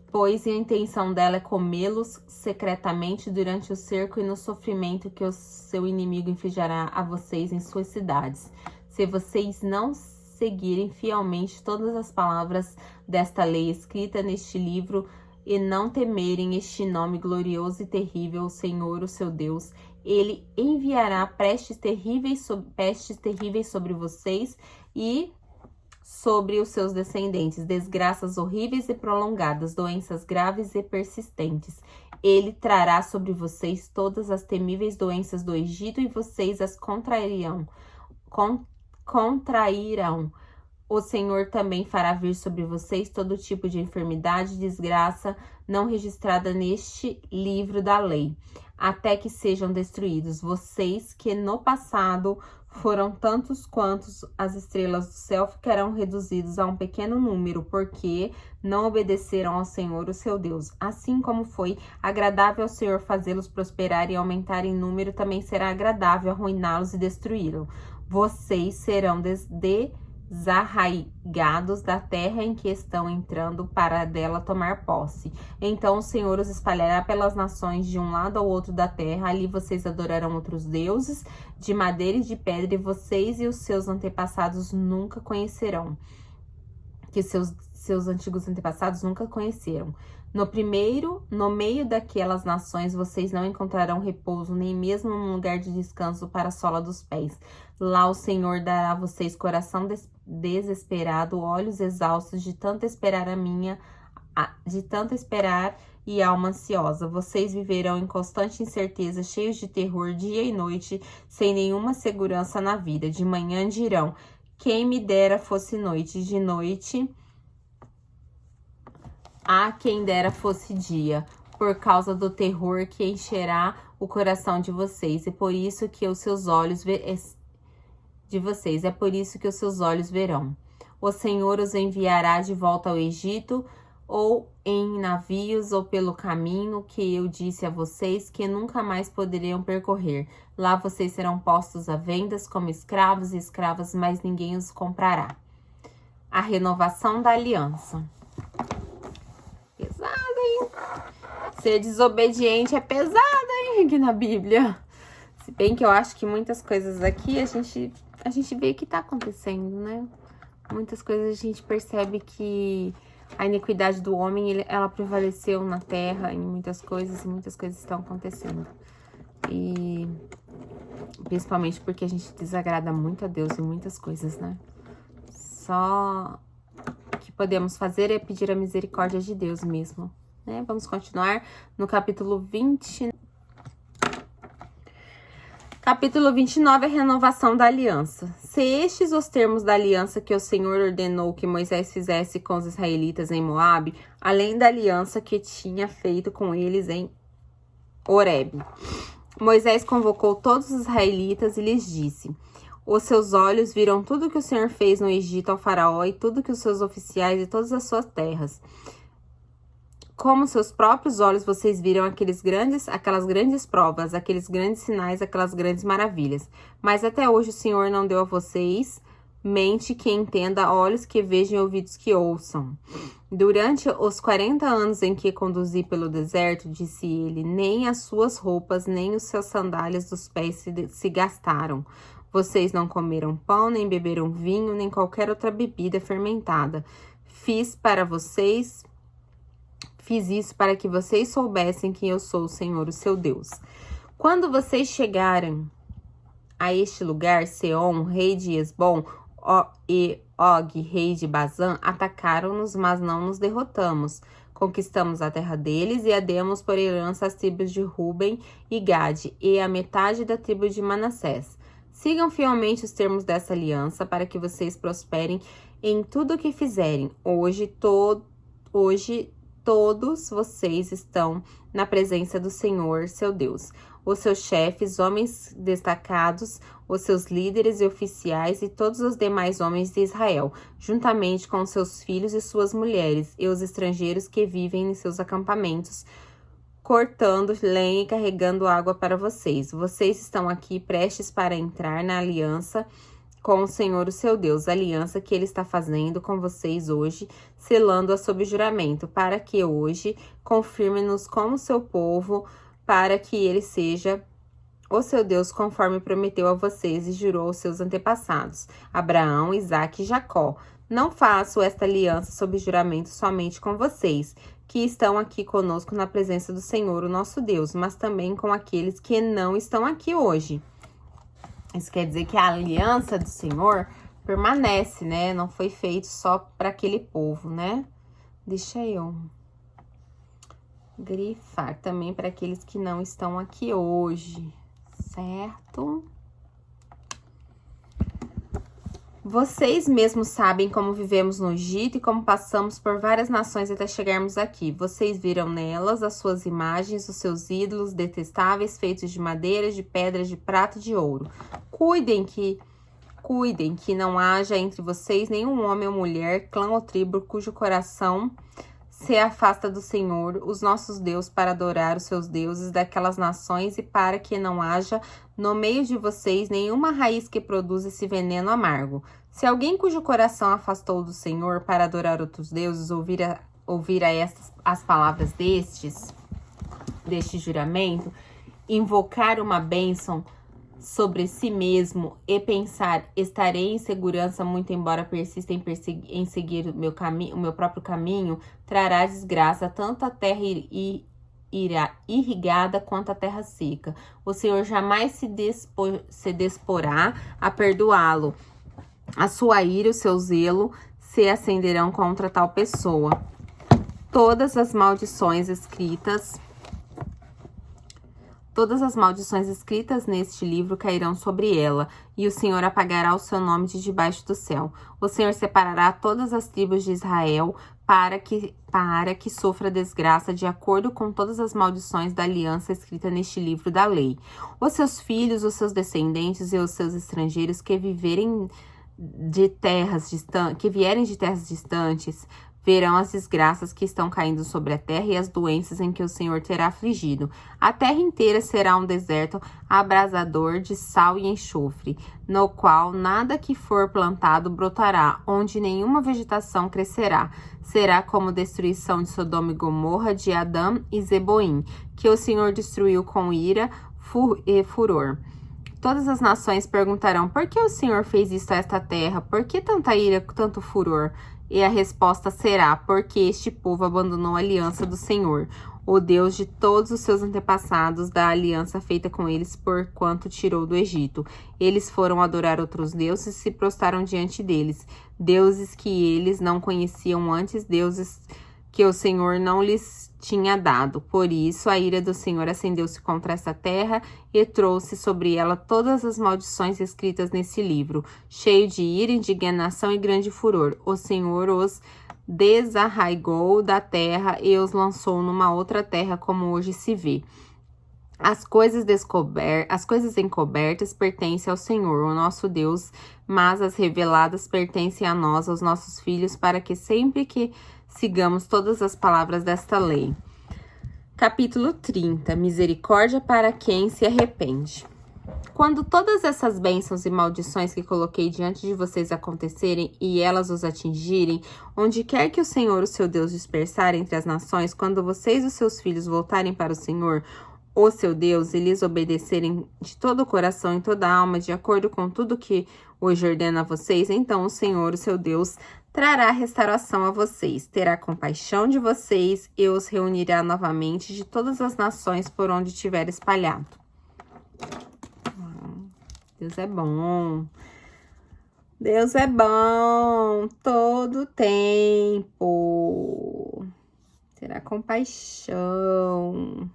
Pois a intenção dela é comê-los secretamente durante o cerco e no sofrimento que o seu inimigo infligirá a vocês em suas cidades. Se vocês não seguirem fielmente todas as palavras desta lei escrita neste livro e não temerem este nome glorioso e terrível, o Senhor, o seu Deus, ele enviará pestes terríveis sobre vocês e sobre os seus descendentes, desgraças horríveis e prolongadas, doenças graves e persistentes. Ele trará sobre vocês todas as temíveis doenças do Egito e vocês as contrairão. O Senhor também fará vir sobre vocês todo tipo de enfermidade e desgraça não registrada neste livro da lei, até que sejam destruídos. Vocês que no passado foram tantos quantos as estrelas do céu ficarão reduzidos a um pequeno número, porque não obedeceram ao Senhor, o seu Deus. Assim como foi agradável ao Senhor fazê-los prosperar e aumentar em número, também será agradável arruiná-los e destruí-los. Vocês serão desarraigados da terra em que estão entrando para dela tomar posse. Então o Senhor os espalhará pelas nações de um lado ao outro da terra. Ali vocês adorarão outros deuses de madeira e de pedra, e vocês e os seus antepassados nunca conhecerão, que seus antigos antepassados nunca conheceram. No meio daquelas nações, vocês não encontrarão repouso, nem mesmo um lugar de descanso para a sola dos pés. Lá o Senhor dará a vocês coração desesperado, olhos exaustos de tanto esperar e alma ansiosa. Vocês viverão em constante incerteza, cheios de terror, dia e noite, sem nenhuma segurança na vida. De manhã dirão: quem me dera fosse noite, de noite quem dera fosse dia, por causa do terror que encherá o coração de vocês. É por isso que os seus olhos verão. O Senhor os enviará de volta ao Egito, ou em navios, ou pelo caminho que eu disse a vocês, que nunca mais poderiam percorrer. Lá vocês serão postos à venda como escravos e escravas, mas ninguém os comprará. A renovação da aliança. Pesado, hein? Ser desobediente é pesado, hein? Aqui na Bíblia. Se bem que eu acho que muitas coisas aqui a gente vê que tá acontecendo, né? Muitas coisas a gente percebe que a iniquidade do homem, ela prevaleceu na terra em muitas coisas, e muitas coisas estão acontecendo. E principalmente porque a gente desagrada muito a Deus em muitas coisas, né? Só que podemos fazer é pedir a misericórdia de Deus mesmo, né? Vamos continuar no capítulo 20. Capítulo 29, a renovação da aliança. Se estes os termos da aliança que o Senhor ordenou que Moisés fizesse com os israelitas em Moabe, além da aliança que tinha feito com eles em Horebe. Moisés convocou todos os israelitas e lhes disse: os seus olhos viram tudo que o Senhor fez no Egito ao faraó e tudo que os seus oficiais e todas as suas terras. como seus próprios olhos vocês viram aquelas grandes provas, aqueles grandes sinais, aquelas grandes maravilhas. Mas até hoje o Senhor não deu a vocês mente que entenda, olhos que vejam e ouvidos que ouçam. Durante os 40 anos em que conduzi pelo deserto, disse ele, nem as suas roupas, nem os seus sandálias dos pés se gastaram. Vocês não comeram pão, nem beberam vinho, nem qualquer outra bebida fermentada. Fiz isso para que vocês soubessem que eu sou o Senhor, o seu Deus. Quando vocês chegarem a este lugar, Seom, rei de Hesbom, e Og, rei de Bazã, atacaram-nos, mas não nos derrotamos. Conquistamos a terra deles e a demos por herança às tribos de Ruben e Gade e a metade da tribo de Manassés. Sigam fielmente os termos dessa aliança para que vocês prosperem em tudo o que fizerem. Hoje todos vocês estão na presença do Senhor, seu Deus. Os seus chefes, homens destacados, os seus líderes e oficiais e todos os demais homens de Israel, juntamente com seus filhos e suas mulheres, e os estrangeiros que vivem em seus acampamentos, cortando lenha e carregando água para vocês. Vocês estão aqui prestes para entrar na aliança com o Senhor, o seu Deus, a aliança que ele está fazendo com vocês hoje, selando-a sob juramento, para que hoje confirme-nos como seu povo, para que ele seja o seu Deus conforme prometeu a vocês e jurou aos seus antepassados, Abraão, Isaque e Jacó. Não faço esta aliança sob juramento somente com vocês, que estão aqui conosco na presença do Senhor, o nosso Deus, mas também com aqueles que não estão aqui hoje. Isso quer dizer que a aliança do Senhor permanece, né? Não foi feito só para aquele povo, né? Deixa eu grifar também para aqueles que não estão aqui hoje, certo? Vocês mesmos sabem como vivemos no Egito e como passamos por várias nações até chegarmos aqui. Vocês viram nelas as suas imagens, os seus ídolos detestáveis, feitos de madeira, de pedra, de prata e de ouro. Cuidem que não haja entre vocês nenhum homem ou mulher, clã ou tribo, cujo coração se afasta do Senhor, os nossos deuses, para adorar os seus deuses daquelas nações, e para que não haja no meio de vocês nenhuma raiz que produza esse veneno amargo. Se alguém cujo coração afastou do Senhor para adorar outros deuses ouvir as palavras deste juramento, invocar uma bênção sobre si mesmo e pensar, estarei em segurança muito embora persista em seguir o meu próprio caminho, trará desgraça tanto a terra irá irrigada quanto a terra seca. O Senhor jamais se disporá a perdoá-lo. A sua ira e o seu zelo se acenderão contra tal pessoa. Todas as maldições escritas neste livro cairão sobre ela, e o Senhor apagará o seu nome de debaixo do céu. O Senhor separará todas as tribos de Israel para que sofra desgraça de acordo com todas as maldições da aliança escrita neste livro da lei. Os seus filhos, os seus descendentes e os seus estrangeiros que vierem de terras distantes, verão as desgraças que estão caindo sobre a terra e as doenças em que o Senhor terá afligido. A terra inteira será um deserto abrasador de sal e enxofre, no qual nada que for plantado brotará, onde nenhuma vegetação crescerá. Será como destruição de Sodoma e Gomorra, de Adã e Zeboim, que o Senhor destruiu com ira e furor. Todas as nações perguntarão, por que o Senhor fez isto a esta terra? Por que tanta ira, tanto furor? E a resposta será, porque este povo abandonou a aliança do Senhor, o Deus de todos os seus antepassados, da aliança feita com eles, porquanto tirou do Egito. Eles foram adorar outros deuses e se prostraram diante deles, deuses que eles não conheciam antes, deuses que o Senhor não lhes tinha dado. Por isso, a ira do Senhor acendeu-se contra essa terra e trouxe sobre ela todas as maldições escritas nesse livro, cheio de ira, indignação e grande furor. O Senhor os desarraigou da terra e os lançou numa outra terra, como hoje se vê. As coisas encobertas pertencem ao Senhor, o nosso Deus, mas as reveladas pertencem a nós, aos nossos filhos, para que sempre que sigamos todas as palavras desta lei. Capítulo 30. Misericórdia para quem se arrepende. Quando todas essas bênçãos e maldições que coloquei diante de vocês acontecerem e elas os atingirem, onde quer que o Senhor, o seu Deus, dispersar entre as nações, quando vocês e os seus filhos voltarem para o Senhor, o seu Deus, e lhes obedecerem de todo o coração e toda a alma, de acordo com tudo que hoje ordena a vocês, então o Senhor, o seu Deus, trará restauração a vocês, terá compaixão de vocês e os reunirá novamente de todas as nações por onde tiver espalhado. Deus é bom. Deus é bom todo tempo. Terá compaixão.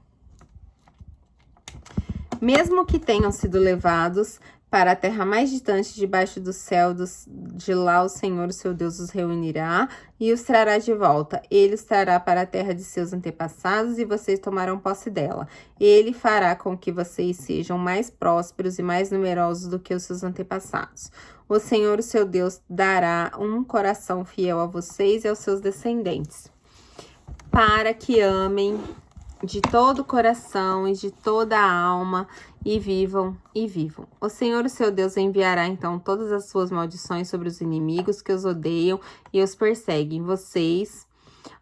Mesmo que tenham sido levados para a terra mais distante debaixo do céu, de lá o Senhor, o seu Deus, os reunirá e os trará de volta. Ele os trará para a terra de seus antepassados e vocês tomarão posse dela. Ele fará com que vocês sejam mais prósperos e mais numerosos do que os seus antepassados. O Senhor, o seu Deus, dará um coração fiel a vocês e aos seus descendentes, para que amem de todo o coração e de toda a alma, e vivam. O Senhor, o seu Deus, enviará então todas as suas maldições sobre os inimigos que os odeiam e os perseguem. Vocês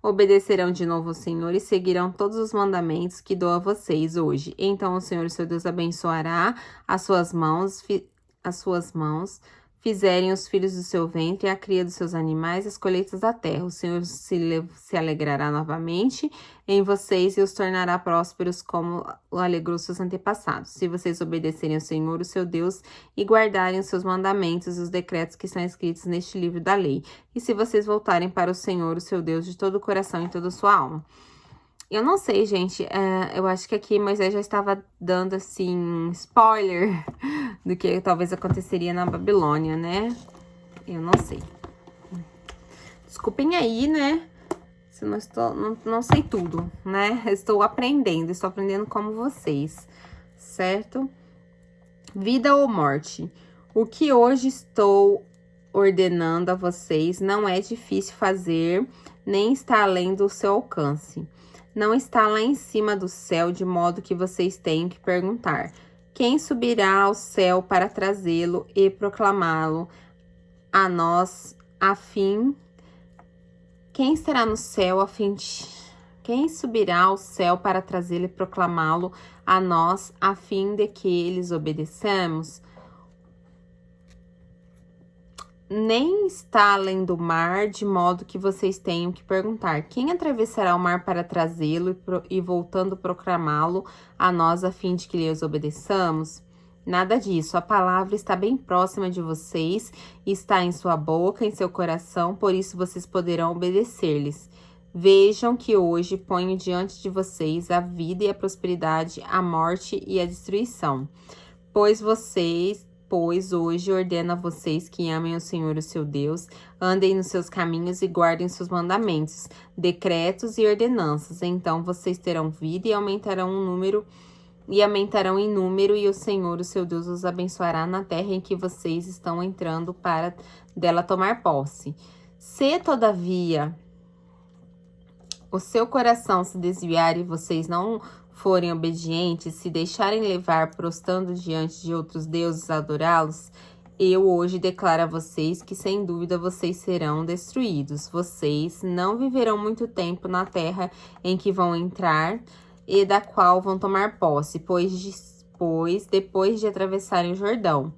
obedecerão de novo ao Senhor e seguirão todos os mandamentos que dou a vocês hoje. Então o Senhor, o seu Deus, abençoará as suas mãos, fizerem os filhos do seu ventre, a cria dos seus animais e as colheitas da terra. O Senhor se alegrará novamente em vocês e os tornará prósperos como o alegrou seus antepassados. Se vocês obedecerem ao Senhor, o seu Deus, e guardarem os seus mandamentos e os decretos que estão escritos neste livro da lei. E se vocês voltarem para o Senhor, o seu Deus, de todo o coração e toda a sua alma. Eu não sei, gente, eu acho que aqui Moisés já estava dando, assim, spoiler do que talvez aconteceria na Babilônia, né? Eu não sei. Desculpem aí, né? Se eu não sei tudo, né? Estou aprendendo como vocês, certo? Vida ou morte. O que hoje estou ordenando a vocês não é difícil fazer, nem está além do seu alcance. Não está lá em cima do céu, de modo que vocês tenham que perguntar: quem subirá ao céu para trazê-lo e proclamá-lo a nós, a fim... Quem estará no céu a fim de... Quem subirá ao céu para trazê-lo e proclamá-lo a nós, a fim de que eles obedeçamos? Nem está além do mar, de modo que vocês tenham que perguntar: quem atravessará o mar para trazê-lo e voltando proclamá-lo a nós, a fim de que lhes obedeçamos? Nada disso. A palavra está bem próxima de vocês, está em sua boca, em seu coração, por isso vocês poderão obedecer-lhes. Vejam que hoje ponho diante de vocês a vida e a prosperidade, a morte e a destruição. Pois hoje ordeno a vocês que amem o Senhor, o seu Deus, andem nos seus caminhos e guardem seus mandamentos, decretos e ordenanças. Então vocês terão vida e aumentarão em número, e o Senhor, o seu Deus, os abençoará na terra em que vocês estão entrando para dela tomar posse. Se, todavia, o seu coração se desviar e vocês não forem obedientes, se deixarem levar prostrando diante de outros deuses a adorá-los, eu hoje declaro a vocês que sem dúvida vocês serão destruídos. Vocês não viverão muito tempo na terra em que vão entrar e da qual vão tomar posse, depois de atravessarem o Jordão.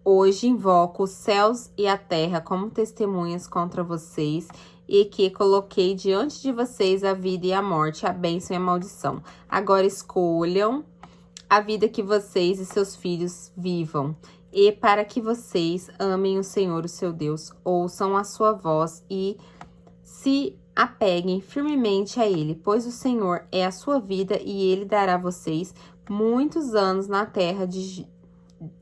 Hoje invoco os céus e a terra como testemunhas contra vocês, e que coloquei diante de vocês a vida e a morte, a bênção e a maldição. Agora escolham a vida que vocês e seus filhos vivam, e para que vocês amem o Senhor, o seu Deus, ouçam a sua voz e se apeguem firmemente a Ele, pois o Senhor é a sua vida e Ele dará a vocês muitos anos na terra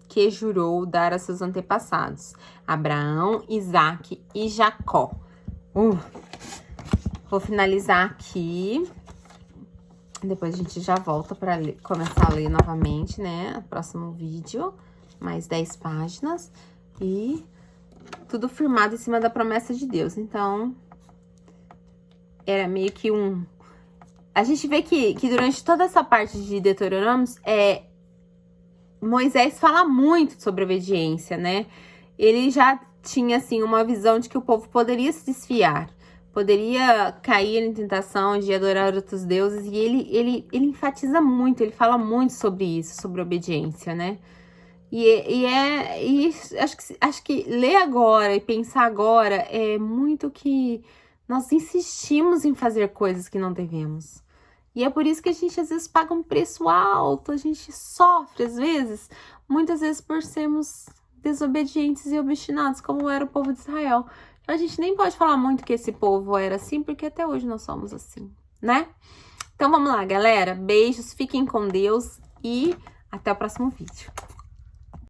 que jurou dar a seus antepassados, Abraão, Isaque e Jacó. Vou finalizar aqui. Depois a gente já volta para começar a ler novamente, né? No próximo vídeo. Mais 10 páginas. E tudo firmado em cima da promessa de Deus. Então, era meio que um... A gente vê que durante toda essa parte de Deuteronômios, Moisés fala muito sobre obediência, né? Ele já tinha, assim, uma visão de que o povo poderia se desfiar, poderia cair em tentação de adorar outros deuses, e ele enfatiza muito, ele fala muito sobre isso, sobre obediência, né? E acho que ler agora e pensar agora é muito que nós insistimos em fazer coisas que não devemos. E é por isso que a gente às vezes paga um preço alto, a gente sofre às vezes, muitas vezes por sermos desobedientes e obstinados, como era o povo de Israel. Então, a gente nem pode falar muito que esse povo era assim, porque até hoje nós somos assim, né? Então vamos lá, galera. Beijos, fiquem com Deus e até o próximo vídeo.